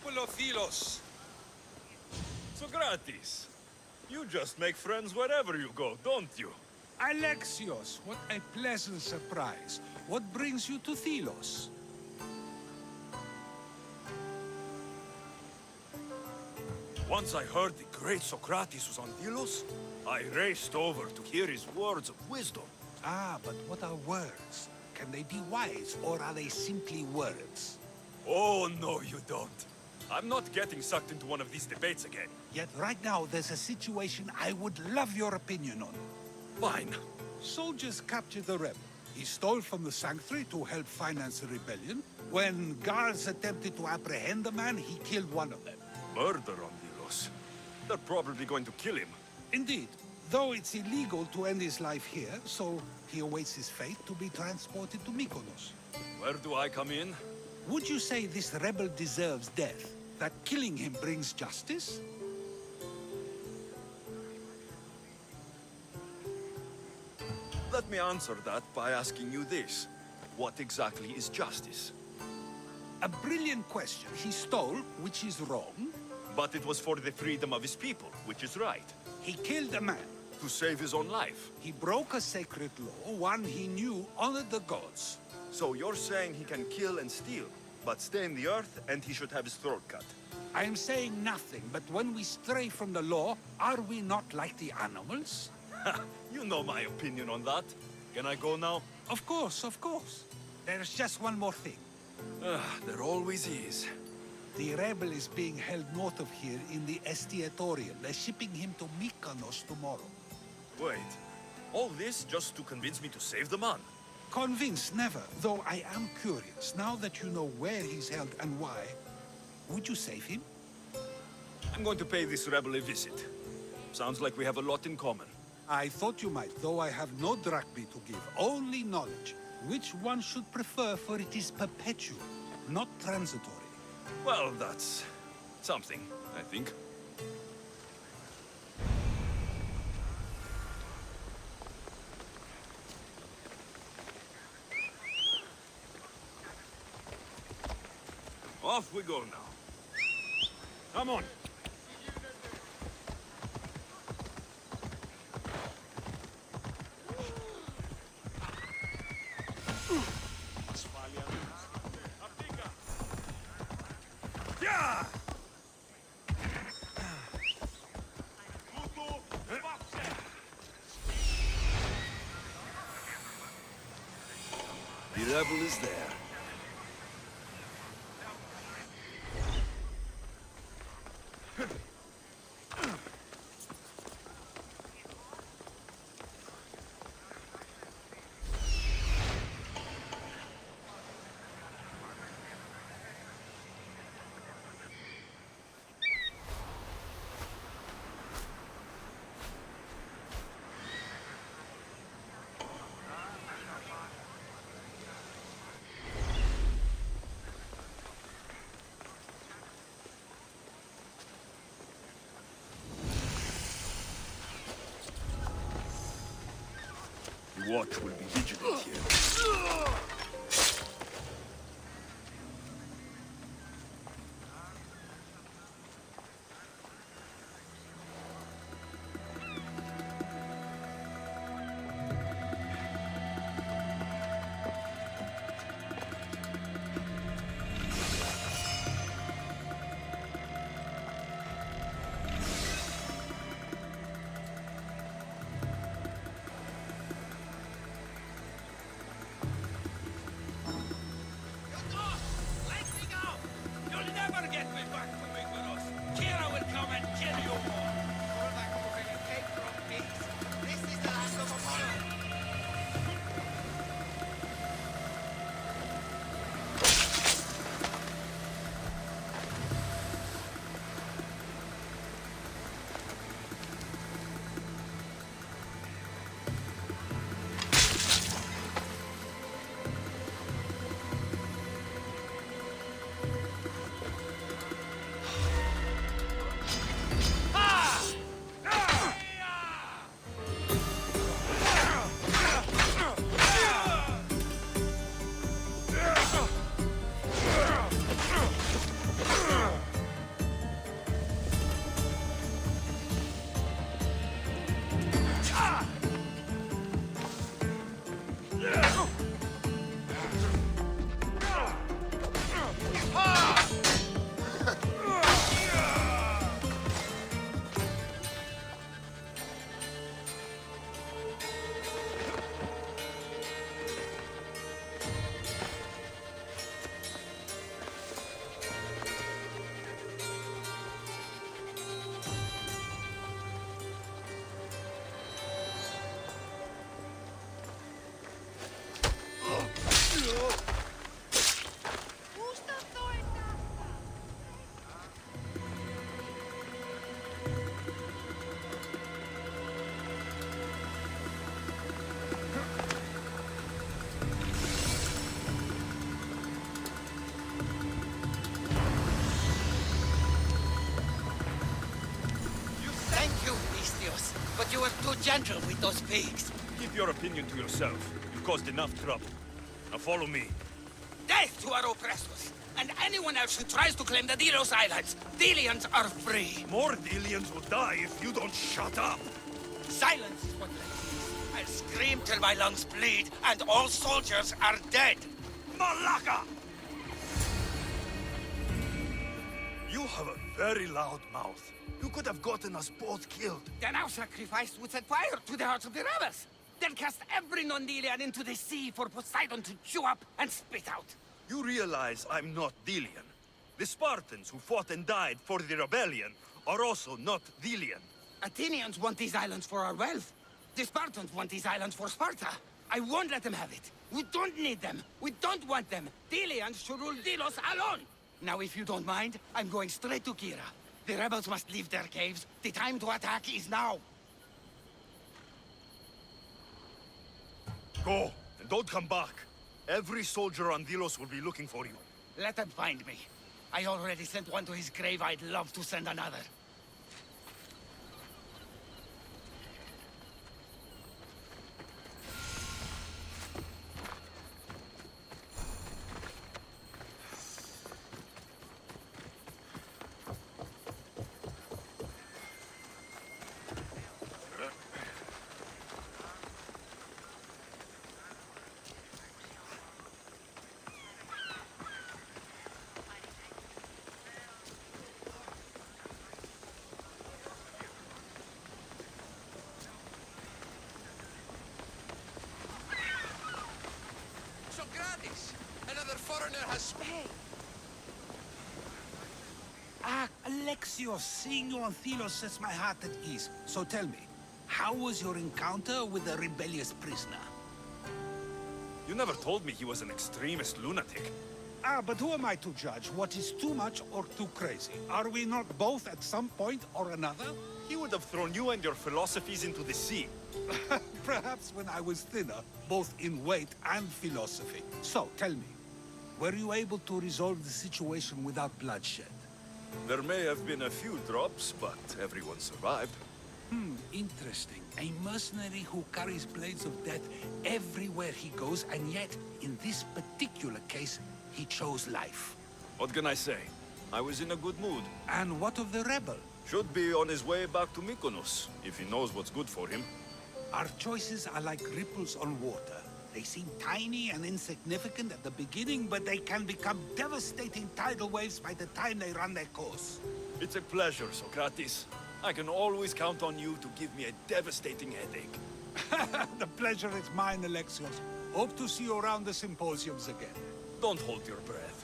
people of Philos. Sokrates, you just make friends wherever you go, don't you? Alexios, what a pleasant surprise. What brings you to Philos? Once I heard the great Socrates was on Delos, I raced over to hear his words of wisdom. Ah, but what are words? Can they be wise, or are they simply words? Oh, no, you don't. I'm not getting sucked into one of these debates again. Yet right now, there's a situation I would love your opinion on. Fine. Soldiers captured the rebel. He stole from the sanctuary to help finance the rebellion. When guards attempted to apprehend the man, he killed one of them. Murder on Delos. They're probably going to kill him. Indeed. Though it's illegal to end his life here, so he awaits his fate to be transported to Mykonos. Where do I come in? Would you say this rebel deserves death? That killing him brings justice? Let me answer that by asking you this. What exactly is justice? A brilliant question. He stole, which is wrong. But it was for the freedom of his people, which is right. He killed a man. To save his own life. He broke a sacred law, one he knew honored the gods. So you're saying he can kill and steal, but stay in the earth and he should have his throat cut? I am saying nothing, but when we stray from the law, are we not like the animals? You know my opinion on that. Can I go now? Of course, of course. There's just one more thing. There always is. The rebel is being held north of here in the Estiatorium. They're shipping him to Mykonos tomorrow. Wait, all this just to convince me to save the man? Convinced, never. Though I am curious, now that you know where he's held and why, would you save him? I'm going to pay this rebel a visit. Sounds like we have a lot in common. I thought you might, though I have no drachmae to give, only knowledge. Which one should prefer, for it is perpetual, not transitory. Well, that's something, I think. Off we go now. Come on. Yeah! The rebel is there. The watch will be vigilant here. were too gentle with those pigs. Keep your opinion to yourself. You've caused enough trouble. Now follow me. Death to our oppressors, and anyone else who tries to claim the Delos Islands. Delians are free. More Delians will die if you don't shut up. Silence is what left is. I'll scream till my lungs bleed, and all soldiers are dead. Malaka! You have a very loud mouth. You could have gotten us both killed. Then our sacrifice would set fire to the hearts of the rebels. Then cast every non-Delian into the sea for Poseidon to chew up and spit out. You realize I'm not Delian. The Spartans who fought and died for the rebellion are also not Delian. Athenians want these islands for our wealth. The Spartans want these islands for Sparta. I won't let them have it. We don't need them. We don't want them. Delians should rule Delos alone. Now, if you don't mind, I'm going straight to Kira. The rebels must leave their caves. The time to attack is now. Go, and don't come back. Every soldier on Delos will be looking for you. Let them find me. I already sent one to his grave. I'd love to send another. Sokratesa! Another foreigner has... Hey! Ah, Alexios, seeing you on Thelos sets my heart at ease. So tell me, how was your encounter with the rebellious prisoner? You never told me he was an extremist lunatic. Ah, but who am I to judge what is too much or too crazy? Are we not both at some point or another? He would have thrown you and your philosophies into the sea. Perhaps when I was thinner, both in weight and philosophy. So, tell me, were you able to resolve the situation without bloodshed? There may have been a few drops, but everyone survived. Interesting. A mercenary who carries blades of death everywhere he goes, and yet, in this particular case, he chose life. What can I say? I was in a good mood. And what of the rebel? Should be on his way back to Mykonos, if he knows what's good for him. Our choices are like ripples on water. They seem tiny and insignificant at the beginning, but they can become devastating tidal waves by the time they run their course. It's a pleasure, Socrates. I can always count on you to give me a devastating headache. The pleasure is mine, Alexios. Hope to see you around the symposiums again. Don't hold your breath.